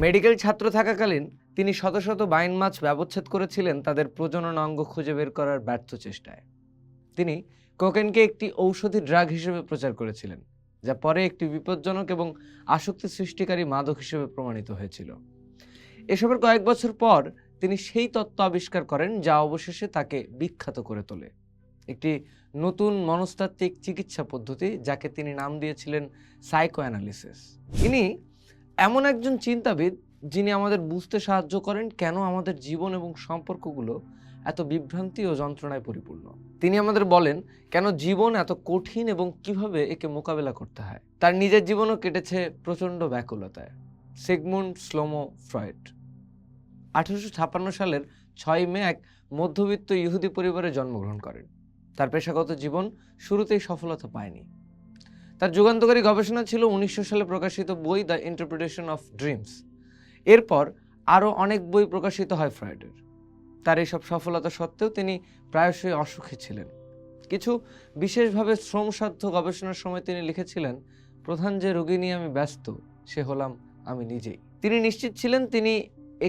Medical ছাত্র থাকাকালীন তিনি শত শত বাইন মাছ ব্যবচ্ছেদ করেছিলেন তাদের প্রজনন অঙ্গ খুঁজে বের করার ব্যর্থ চেষ্টায়। তিনি কোকেনকে একটি ঔষধি ড্রাগ হিসেবে প্রচার করেছিলেন, যা পরে একটি বিপজ্জনক এবং আসক্তি সৃষ্টিকারী মাদক হিসেবে প্রমাণিত হয়েছিল। এসবের কয়েক বছর পর তিনি সেই তত্ত্ব আবিষ্কার করেন যা অবশেষে তাকে বিখ্যাত করে তোলে, একটি নতুন মনস্তাত্ত্বিক চিকিৎসা পদ্ধতি যাকে তিনি নাম দিয়েছিলেন সাইকোঅ্যানালিসিস। ইনি এমন একজন চিন্তাবিদ যিনি আমাদের বুঝতে সাহায্য করেন কেন আমাদের জীবন এবং সম্পর্কগুলো এত বিভ্রান্তি ও যন্ত্রণায় পরিপূর্ণ। তিনি আমাদের বলেন কেন জীবন এত কঠিন এবং কিভাবে একে মোকাবেলা করতে হয়। তার নিজের জীবনও কেটেছে প্রচণ্ড ব্যাকুলতায়। সিগমুন্ড শ্লোমো ফ্রয়েড 1856 সালের 6 মে এক মধ্যবিত্ত ইহুদি পরিবারে জন্মগ্রহণ করেন। তার পেশাগত জীবন শুরুতেই সফলতা পায়নি। তার যুগান্তকারী গবেষণা ছিল 1900 সালে প্রকাশিত বই দ্য ইন্টারপ্রিটেশন অফ ড্রিমস। এরপর আরও অনেক বই প্রকাশিত হয় ফ্রয়েডের। তার এইসব সফলতা সত্ত্বেও তিনি প্রায়শই অসুখী ছিলেন। কিছু বিশেষভাবে শ্রমসাধ্য গবেষণার সময় তিনি লিখেছিলেন, প্রধান যে রোগী নিয়ে আমি ব্যস্ত সে হলাম আমি নিজেই। তিনি নিশ্চিত ছিলেন তিনি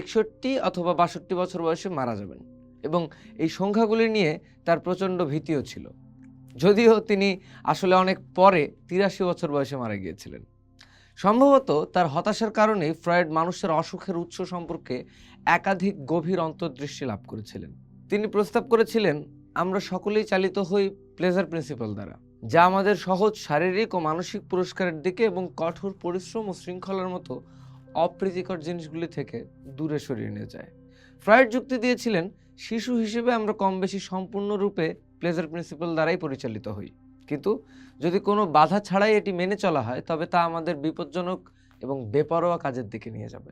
61 অথবা 62 বছর বয়সে মারা যাবেন এবং এই সংখ্যাগুলি নিয়ে তার প্রচণ্ড ভীতিও ছিল, যদিও তিনি আসলে অনেক পরে 83 বছর বয়সে মারা গিয়েছিলেন। সম্ভবত তার হতাশার কারণেই ফ্রয়েড মানুষের অসুখের উৎস সম্পর্কে একাধিক গভীর অন্তর্দৃষ্টি লাভ করেছিলেন। তিনি প্রস্তাব করেছিলেন, আমরা সকলেই চালিত হই প্লেজার প্রিন্সিপাল দ্বারা, যা আমাদের সহজ শারীরিক ও মানসিক পুরস্কারের দিকে এবং কঠোর পরিশ্রম ও শৃঙ্খলার মতো অপ্রীতিকর জিনিসগুলি থেকে দূরে সরিয়ে নিয়ে যায়। ফ্রয়েড যুক্তি দিয়েছিলেন, শিশু হিসেবে আমরা কম বেশি সম্পূর্ণরূপে প্লেজার প্রিন্সিপাল দ্বারাই পরিচালিত হই, কিন্তু যদি কোনো বাধা ছাড়াই এটি মেনে চলা হয় তবে তা আমাদের বিপজ্জনক এবং বেপরোয়া কাজের দিকে নিয়ে যাবে।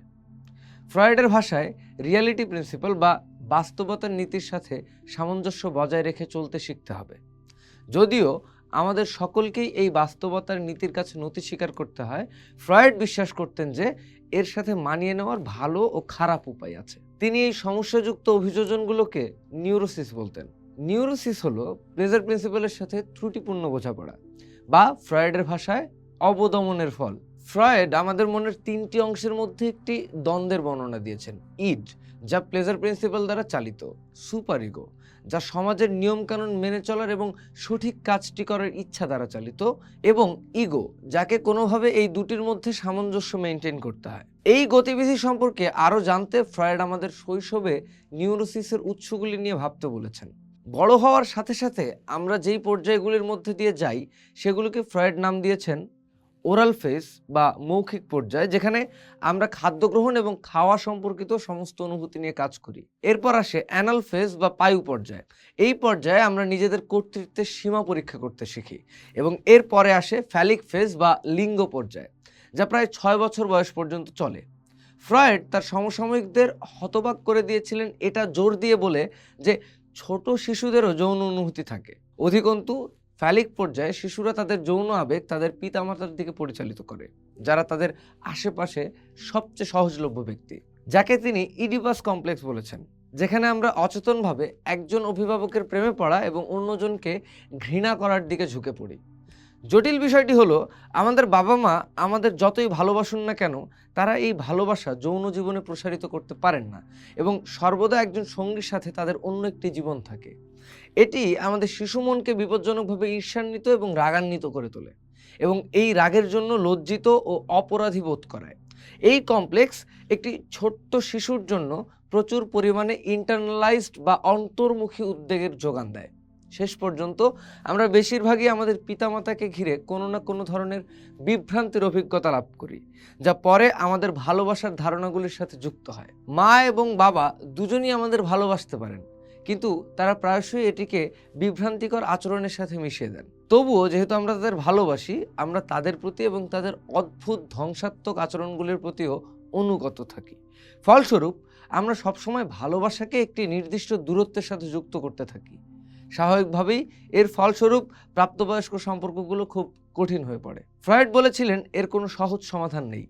ফ্রয়েডের ভাষায় রিয়ালিটি প্রিন্সিপাল বা বাস্তবতার নীতির সাথে সামঞ্জস্য বজায় রেখে চলতে শিখতে হবে। যদিও আমাদের সকলকেই এই বাস্তবতার নীতির কাছে নতি স্বীকার করতে হয়, ফ্রয়েড বিশ্বাস করতেন যে এর সাথে মানিয়ে নেওয়ার ভালো ও খারাপ উপায় আছে। তিনি এই সমস্যাযুক্ত অভিযোজনগুলোকে নিউরোসিস বলতেন। নিউরোসিস হলো প্লেজার প্রিন্সিপালের সাথে ত্রুটিপূর্ণ বোঝাপড়া বা ফ্রয়েডের ভাষায় অবদমনের ফল। ফ্রয়েড আমাদের মনের 3টি অংশের মধ্যে একটি দ্বন্দ্বের বর্ণনা দিয়েছেন। ইড, যা প্লেজার প্রিন্সিপাল দ্বারা চালিত; সুপার ইগো, যা সমাজের নিয়মকানুন মেনে চলার এবং সঠিক কাজটি করার ইচ্ছা দ্বারা চালিত; এবং ইগো, যাকে কোনোভাবে এই দুটির মধ্যে সামঞ্জস্য মেনটেন করতে হয়। এই গতিবিধি সম্পর্কে আরও জানতে ফ্রয়েড আমাদের শৈশবে নিউরোসিসের উৎসগুলি নিয়ে ভাবতে বলেছেন। বড় হওয়ার সাথে সাথে আমরা যেই পর্যায়গুলির মধ্যে দিয়ে যাই সেগুলোকে ফ্রয়েড নাম দিয়েছেন ওরাল ফেজ বা মৌখিক পর্যায়, যেখানে আমরা খাদ্য গ্রহণ এবং খাওয়া সম্পর্কিত সমস্ত অনুভূতি নিয়ে কাজ করি। এরপর আসে অ্যানাল ফেজ বা পায়ু পর্যায়। এই পর্যায়ে আমরা নিজেদের কর্তৃত্বের সীমা পরীক্ষা করতে শিখি। এবং এরপরে আসে ফ্যালিক ফেজ বা লিঙ্গ পর্যায়, যা প্রায় 6 বছর বয়স পর্যন্ত চলে। ফ্রয়েড তার সমসাময়িকদের হতবাক করে দিয়েছিলেন এটা জোর দিয়ে বলে যে ছোট শিশুদেরও যৌন অনুভূতি থাকে। অধিকন্তু ফ্যালিক পর্যায়ে শিশুরা তাদের যৌন আবেগ তাদের পিতামাতার দিকে পরিচালিত করে, যারা তাদের আশেপাশে সবচেয়ে সহজলভ্য ব্যক্তি, যাকে তিনি ইডিপাস কমপ্লেক্স বলেছেন, যেখানে আমরা অচেতনভাবে একজন অভিভাবকের প্রেমে পড়া এবং অন্যজনকে ঘৃণা করার দিকে ঝুঁকে পড়ি। জটিল বিষয়টি হলো, আমাদের বাবা মা আমাদের যতই ভালোবাসুন না কেন, তারা এই ভালোবাসা যৌন জীবনে প্রসারিত করতে পারেন না এবং সর্বদা একজন সঙ্গীর সাথে তাদের অন্য একটি জীবন থাকে। এটি আমাদের শিশু মনকে বিপজ্জনকভাবে ঈর্ষান্বিত এবং রাগান্বিত করে তোলে এবং এই রাগের জন্য লজ্জিত ও অপরাধী বোধ করায়। এই কমপ্লেক্স একটি ছোট্ট শিশুর জন্য প্রচুর পরিমাণে ইন্টারনালাইজড বা অন্তর্মুখী উদ্বেগের যোগান দেয়। শেষ পর্যন্ত আমরা বেশিরভাগই আমাদের পিতামাতাকে ঘিরে কোনো না কোনো ধরনের বিভ্রান্তির অভিজ্ঞতা লাভ করি, যা পরে আমাদের ভালোবাসার ধারণাগুলির সাথে যুক্ত হয়। মা এবং বাবা দুজনই আমাদের ভালোবাসতে পারেন, কিন্তু তারা প্রায়শই এটিকে বিভ্রান্তিকর আচরণের সাথে মিশিয়ে দেন। তবুও যেহেতু আমরা তাদের ভালোবাসি, আমরা তাদের প্রতি এবং তাদের অদ্ভুত ধ্বংসাত্মক আচরণগুলির প্রতিও অনুগত থাকি। ফলস্বরূপ আমরা সবসময় ভালোবাসাকে একটি নির্দিষ্ট দূরত্বের সাথে যুক্ত করতে থাকি। স্বাভাবিকভাবেই এর ফলস্বরূপ প্রাপ্তবয়স্ক সম্পর্কগুলো খুব কঠিন হয়ে পড়ে। ফ্রয়েড বলেছিলেন, এর কোনো সহজ সমাধান নেই।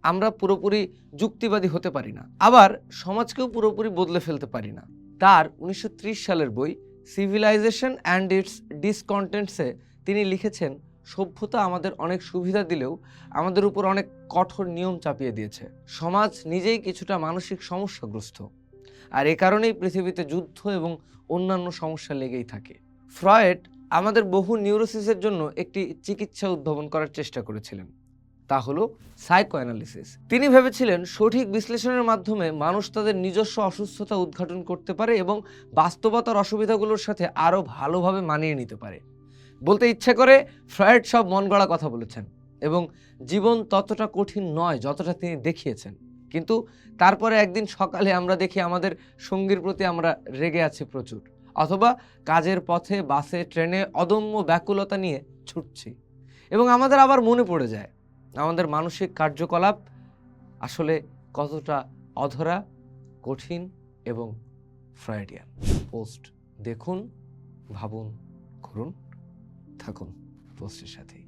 আমরা পুরোপুরি যুক্তিবাদী হতে পারি না, আবার সমাজকেও পুরোপুরি বদলে ফেলতে পারি না। তার 1930 সালের বই সিভিলাইজেশন অ্যান্ড ইটস ডিসকন্টেন্টসে তিনি লিখেছেন, সভ্যতা আমাদের অনেক সুবিধা দিলেও আমাদের উপর অনেক কঠোর নিয়ম চাপিয়ে দিয়েছে। সমাজ নিজেই কিছুটা মানসিক সমস্যাগ্রস্ত, আর এ কারণেই পৃথিবীতে যুদ্ধ এবং অন্যান্য সমস্যা লেগেই থাকে। ফ্রয়েড আমাদের বহু নিউরোসিসের জন্য একটি চিকিৎসা উদ্ভাবন করার চেষ্টা করেছিলেন, তা হলো সাইকো অ্যানালিসিস। তিনি ভেবেছিলেন সঠিক বিশ্লেষণের মাধ্যমে মানুষ তাদের নিজস্ব অসুস্থতা উদ্ঘাটন করতে পারে এবং বাস্তবতার অসুবিধাগুলোর সাথে আরও ভালোভাবে মানিয়ে নিতে পারে। বলতে ইচ্ছে করে ফ্রয়েড সব মন গড়া কথা বলেছেন এবং জীবন ততটা কঠিন নয় যতটা তিনি দেখিয়েছেন। কিন্তু তারপরে একদিন সকালে আমরা দেখি আমাদের সঙ্গীর প্রতি আমরা রেগে আছি প্রচুর, অথবা কাজের পথে, বাসে, ট্রেনে অদম্য ব্যাকুলতা নিয়ে ছুটছি, এবং আমাদের আবার মনে পড়ে যায় আমাদের মানসিক কার্যকলাপ আসলে কতটা অধরা, কঠিন এবং ফ্রয়েডিয়ান। পোস্ট দেখুন, ভাবুন, করুন, থাকুন পোস্টের সাথেই।